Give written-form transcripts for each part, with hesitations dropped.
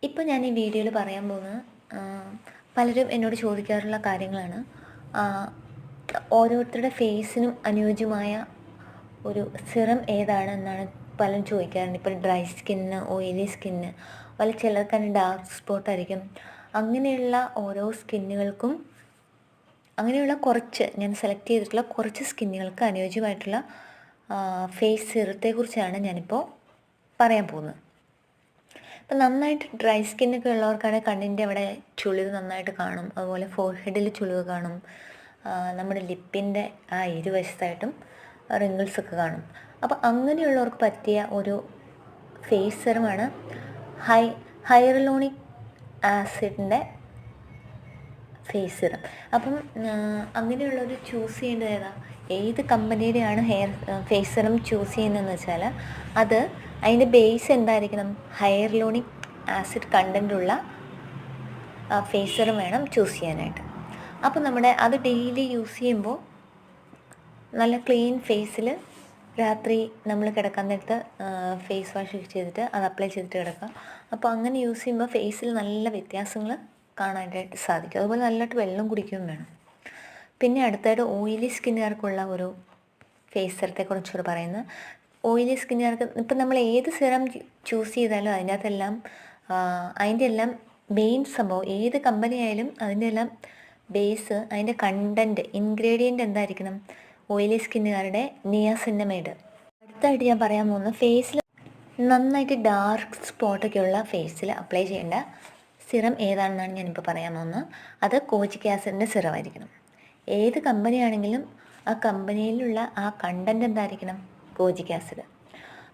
ഇപ്പോൾ ഞാൻ ഈ വീഡിയോയിൽ പറയാൻ പോകുന്നത് പലരും എന്നോട് ചോദിക്കാറുള്ള കാര്യങ്ങളാണ്. ഓരോരുത്തരുടെ ഫേസിനും അനുയോജ്യമായ ഒരു സിറം ഏതാണെന്നാണ് പലരും ചോദിക്കാറുണ്ട്. ഇപ്പോൾ ഡ്രൈ സ്കിന്നിന്, ഓയിലി സ്കിന്നിന്, ചിലർക്ക് തന്നെ ഡാർക്ക് സ്പോട്ടായിരിക്കും. അങ്ങനെയുള്ള ഓരോ സ്കിന്നുകൾക്കും അങ്ങനെയുള്ള കുറച്ച് ഞാൻ സെലക്ട് ചെയ്തിട്ടുള്ള കുറച്ച് സ്കിന്നുകൾക്ക് അനുയോജ്യമായിട്ടുള്ള ഫേസ് സിറത്തെക്കുറിച്ചാണ് ഞാനിപ്പോൾ പറയാൻ പോകുന്നത്. ഇപ്പം നന്നായിട്ട് ഡ്രൈ സ്കിന്നൊക്കെ ഉള്ളവർക്കാണെങ്കിൽ കണ്ണിൻ്റെ അവിടെ ചുളിവ് നന്നായിട്ട് കാണും, അതുപോലെ ഫോർഹെഡിൽ ചുളിവ് കാണും, നമ്മുടെ ലിപ്പിൻ്റെ ആ ഇരുവശത്തായിട്ടും റിങ്കിൾസൊക്കെ കാണും. അപ്പോൾ അങ്ങനെയുള്ളവർക്ക് പറ്റിയ ഒരു ഫേസ് സെറമാണ് ഹൈറലോണിക് ആസിഡിൻ്റെ ഫേസ് സിറം. അപ്പം അങ്ങനെയുള്ളൊരു ചൂസ് ചെയ്യേണ്ടത് ഏത് കമ്പനിയുടെയാണ് ഫേസ് സിറം ചൂസ് ചെയ്യുന്നതെന്ന് വെച്ചാൽ അത് അതിൻ്റെ ബേസ് എന്തായിരിക്കണം, ഹൈറലോണിക് ആസിഡ് കണ്ടൻറ്റുള്ള ഫേസ് സിറം വേണം ചൂസ് ചെയ്യാനായിട്ട്. അപ്പോൾ അത് ഡെയിലി യൂസ് ചെയ്യുമ്പോൾ നല്ല ക്ലീൻ ഫേസിൽ രാത്രി നമ്മൾ കിടക്കാൻ നേരത്ത് ഫേസ് വാഷ് ചെയ്തിട്ട് അത് അപ്ലൈ ചെയ്തിട്ട് കിടക്കുക. അപ്പോൾ അങ്ങനെ യൂസ് ചെയ്യുമ്പോൾ ഫേസിൽ നല്ല വ്യത്യാസങ്ങൾ കാണാനായിട്ട് സാധിക്കും. അതുപോലെ നല്ലതായിട്ട് വെള്ളം കുടിക്കുകയും വേണം. പിന്നെ അടുത്തായിട്ട് ഓയിലി സ്കിന്നുകാർക്കുള്ള ഒരു ഫേസ് സിറത്തെക്കുറിച്ചോട് പറയുന്നത്. ഓയിലി സ്കിന്നുകാർക്ക് ഇപ്പം നമ്മൾ ഏത് സിറം ചൂസ് ചെയ്താലും അതിൻ്റെ എല്ലാം മെയിൻ സംഭവം, ഏത് കമ്പനി ആയാലും അതിൻ്റെ എല്ലാം ബേസ്, അതിൻ്റെ കണ്ടൻറ്റ്, ഇൻഗ്രീഡിയൻ്റ് എന്തായിരിക്കണം, ഓയിലി സ്കിന്നുകാരുടെ നിയാസിന്നമൈഡ്. അടുത്തായിട്ട് ഞാൻ പറയാൻ പോകുന്നത് ഫേസിൽ നന്നായിട്ട് ഡാർക്ക് സ്പോട്ടൊക്കെ ഉള്ള ഫേസിൽ അപ്ലൈ ചെയ്യേണ്ട സിറം ഏതാണെന്നാണ് ഞാനിപ്പോൾ പറയാൻ പോകുന്നത്. അത് കോജിക് ആസിഡിൻ്റെ സിറമായിരിക്കണം. ഏത് കമ്പനിയാണെങ്കിലും ആ കമ്പനിയിലുള്ള ആ കണ്ടൻറ്റ് എന്തായിരിക്കണം, കോജിക് ആസിഡ്.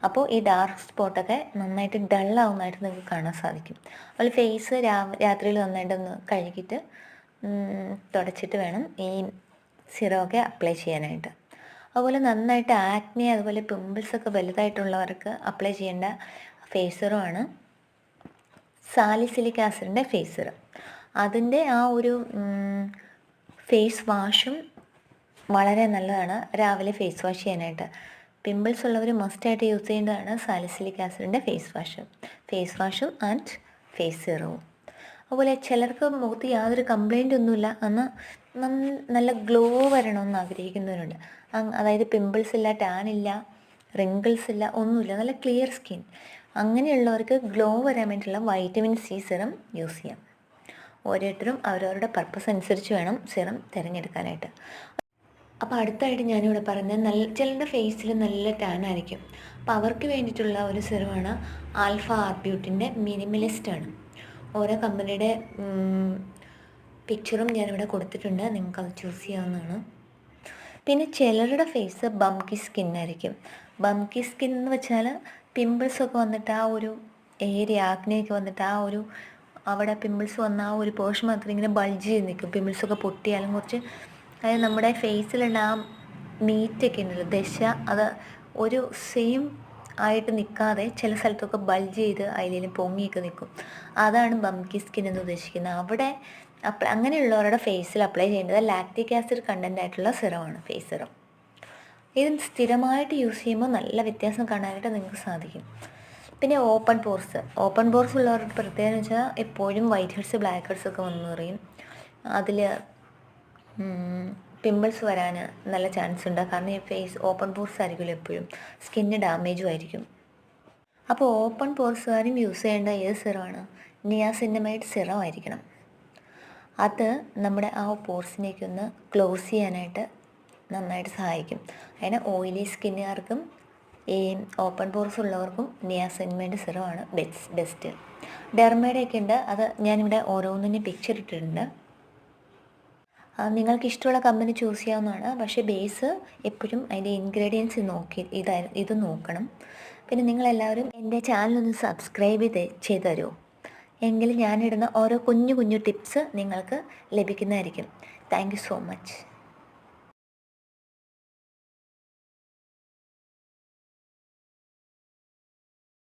അപ്പോൾ ഈ ഡാർക്ക് സ്പോട്ടൊക്കെ നന്നായിട്ട് ഡള്ളാവുന്നതായിട്ട് നിങ്ങൾക്ക് കാണാൻ സാധിക്കും. അതുപോലെ ഫേസ് രാത്രിയിൽ നന്നായിട്ടൊന്ന് കഴുകിയിട്ട് തുടച്ചിട്ട് വേണം ഈ സിറമൊക്കെ അപ്ലൈ ചെയ്യാനായിട്ട്. അതുപോലെ നന്നായിട്ട് ആക്നെ, അതുപോലെ പിമ്പിൾസൊക്കെ വലുതായിട്ടുള്ളവർക്ക് അപ്ലൈ ചെയ്യേണ്ട ഫേസ് സിറമാണ് സാലിസിലിക് ആസിഡിൻ്റെ ഫേസ് സിറം. അതിൻ്റെ ആ ഒരു ഫേസ് വാഷും വളരെ നല്ലതാണ് രാവിലെ ഫേസ് വാഷ് ചെയ്യാനായിട്ട്. പിമ്പിൾസ് ഉള്ളവർ മസ്റ്റായിട്ട് യൂസ് ചെയ്യേണ്ടതാണ് സാലിസിലിക് ആസിഡിൻ്റെ ഫേസ് വാഷും ആൻഡ് ഫേസ് സിറവും. അതുപോലെ ചിലർക്ക് മുഖത്ത് യാതൊരു കംപ്ലൈൻ്റ് ഒന്നുമില്ല, എന്നാൽ നല്ല ഗ്ലോ വരണമെന്ന് ആഗ്രഹിക്കുന്നവരുണ്ട്. അതായത് പിമ്പിൾസ് ഇല്ല, ടാൻ ഇല്ല, റിങ്കിൾസ് ഇല്ല, ഒന്നുമില്ല, നല്ല ക്ലിയർ സ്കിൻ. അങ്ങനെയുള്ളവർക്ക് ഗ്ലോ വരാൻ വേണ്ടിയിട്ടുള്ള വൈറ്റമിൻ സി സിറം യൂസ് ചെയ്യാം. ഓരോരുത്തരും അവരവരുടെ പർപ്പസ് അനുസരിച്ച് വേണം സിറം തിരഞ്ഞെടുക്കാനായിട്ട്. അപ്പോൾ അടുത്തായിട്ട് ഞാനിവിടെ പറയുന്നത്, ചിലരുടെ ഫേസിൽ നല്ല ടാൻ ആയിരിക്കും. അപ്പോൾ അവർക്ക് വേണ്ടിയിട്ടുള്ള ഒരു സിറമാണ് ആൽഫ ആർബ്യൂട്ടിൻ്റെ മിനിമലിസ്റ്റാണ്. ഓരോ കമ്പനിയുടെ പിക്ചറും ഞാനിവിടെ കൊടുത്തിട്ടുണ്ട്, നിങ്ങൾക്കത് ചൂസ് ചെയ്യാവുന്നതാണ്. പിന്നെ ചിലരുടെ ഫേസ് ബംകി സ്കിന്നായിരിക്കും. ബംകി സ്കിൻ എന്ന് വെച്ചാൽ പിമ്പിൾസൊക്കെ വന്നിട്ട് ആ ഒരു ഏരിയ, ആക്നെയൊക്കെ വന്നിട്ട് ആ ഒരു അവിടെ പിമ്പിൾസ് വന്ന ആ ഒരു പോർഷൻ മാത്രം ഇങ്ങനെ ബൾജ് ചെയ്ത് നിൽക്കും. പിമ്പിൾസൊക്കെ പൊട്ടിയാലും കുറച്ച്, അതായത് നമ്മുടെ ഫേസിലുള്ള ആ മീറ്റൊക്കെ ഉണ്ടല്ലോ, ദശ, അത് ഒരു സെയിം ആയിട്ട് നിൽക്കാതെ ചില സ്ഥലത്തൊക്കെ ബൾജ് ചെയ്ത് അതിലേലും പൊങ്ങിയൊക്കെ നിൽക്കും. അതാണ് ബംകി സ്കിൻ എന്ന് ഉദ്ദേശിക്കുന്നത്. അവിടെ അങ്ങനെയുള്ളവരുടെ ഫേസിൽ അപ്ലൈ ചെയ്യേണ്ടത് ലാക്റ്റിക് ആസിഡ് കണ്ടൻ്റ് ആയിട്ടുള്ള സിറമാണ് ഫേസ് സിറം. ഇത് സ്ഥിരമായിട്ട് യൂസ് ചെയ്യുമ്പോൾ നല്ല വ്യത്യാസം കാണാനായിട്ട് നിങ്ങൾക്ക് സാധിക്കും. പിന്നെ ഓപ്പൺ പോർസ് ഉള്ളവരുടെ പ്രത്യേകത എന്ന് വെച്ചാൽ എപ്പോഴും വൈറ്റ് ഹെഡ്സ്, ബ്ലാക്ക് ഹെഡ്സ് ഒക്കെ വന്നു പറയും. അതിൽ പിമ്പിൾസ് വരാൻ നല്ല ചാൻസ് ഉണ്ട്. കാരണം ഈ ഫേസ് ഓപ്പൺ പോർസ് ആയിരിക്കുമല്ലോ, എപ്പോഴും സ്കിന്ന് ഡാമേജും ആയിരിക്കും. അപ്പോൾ ഓപ്പൺ പോർസുകാരും യൂസ് ചെയ്യേണ്ട ഏത് സിറമാണ്, നിയാസിന്നമൈഡ് സിറം ആയിരിക്കണം. അത് നമ്മുടെ ആ പോർസിനേക്കൊന്ന് ക്ലോസ് ചെയ്യാനായിട്ട് നന്നായിട്ട് സഹായിക്കും. അതിന് ഓയിലി സ്കിന്നുകാർക്കും ഈ ഓപ്പൺ പോർസ് ഉള്ളവർക്കും നിയാസിന്നമൈഡ് സിറമാണ് ബെസ്റ്റ്. ഡെർമയുടെയൊക്കെ ഉണ്ട്, അത് ഞാനിവിടെ ഓരോന്നിനും പിക്ചർ ഇട്ടിട്ടുണ്ട്. നിങ്ങൾക്ക് ഇഷ്ടമുള്ള കമ്പനി ചൂസ് ചെയ്യാവുന്നതാണ്. പക്ഷേ ബേസ് എപ്പോഴും അതിൻ്റെ ഇൻഗ്രീഡിയൻസ് നോക്കി ഇത് നോക്കണം. പിന്നെ നിങ്ങളെല്ലാവരും എൻ്റെ ചാനലൊന്ന് സബ്സ്ക്രൈബ് ചെയ്ത് തരുമോ, എങ്കിൽ ഞാനിടുന്ന ഓരോ കുഞ്ഞു ടിപ്സ് നിങ്ങൾക്ക് ലഭിക്കുന്നതായിരിക്കും. Thank you so much.